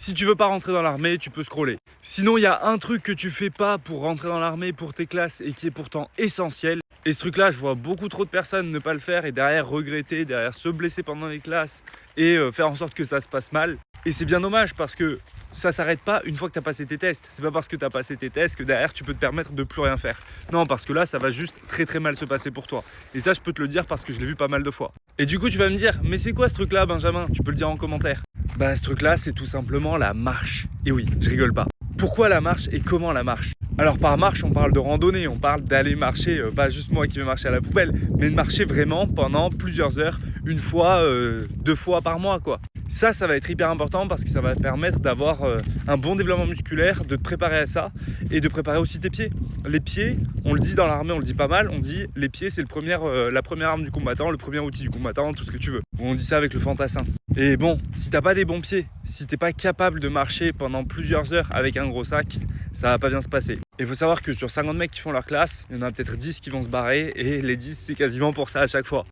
Si tu veux pas rentrer dans l'armée, tu peux scroller. Sinon, il y a un truc que tu fais pas pour rentrer dans l'armée pour tes classes et qui est pourtant essentiel. Et ce truc-là, je vois beaucoup trop de personnes ne pas le faire et derrière regretter, derrière se blesser pendant les classes et faire en sorte que ça se passe mal. Et c'est bien dommage parce que ça s'arrête pas une fois que tu as passé tes tests. C'est pas parce que tu as passé tes tests que derrière tu peux te permettre de plus rien faire. Non, parce que là, ça va juste très très mal se passer pour toi. Et ça, je peux te le dire parce que je l'ai vu pas mal de fois. Et du coup, tu vas me dire, mais c'est quoi ce truc-là, Benjamin? Tu peux le dire en commentaire. Bah, ce truc-là, c'est tout simplement la marche. Et oui, je rigole pas. Pourquoi la marche et comment la marche? Alors par marche, on parle de randonnée, on parle d'aller marcher, pas juste moi qui vais marcher à la poubelle, mais de marcher vraiment pendant plusieurs heures, une fois, 2 fois par mois quoi. Ça va être hyper important parce que ça va te permettre d'avoir un bon développement musculaire, de te préparer à ça et de préparer aussi tes pieds. Les pieds, on le dit dans l'armée, on le dit pas mal, on dit les pieds c'est la première arme du combattant, le premier outil du combattant, tout ce que tu veux. On dit ça avec le fantassin. Et bon, si t'as pas des bons pieds, si t'es pas capable de marcher pendant plusieurs heures avec un gros sac, ça va pas bien se passer. Et il faut savoir que sur 50 mecs qui font leur classe, il y en a peut-être 10 qui vont se barrer et les 10 c'est quasiment pour ça à chaque fois.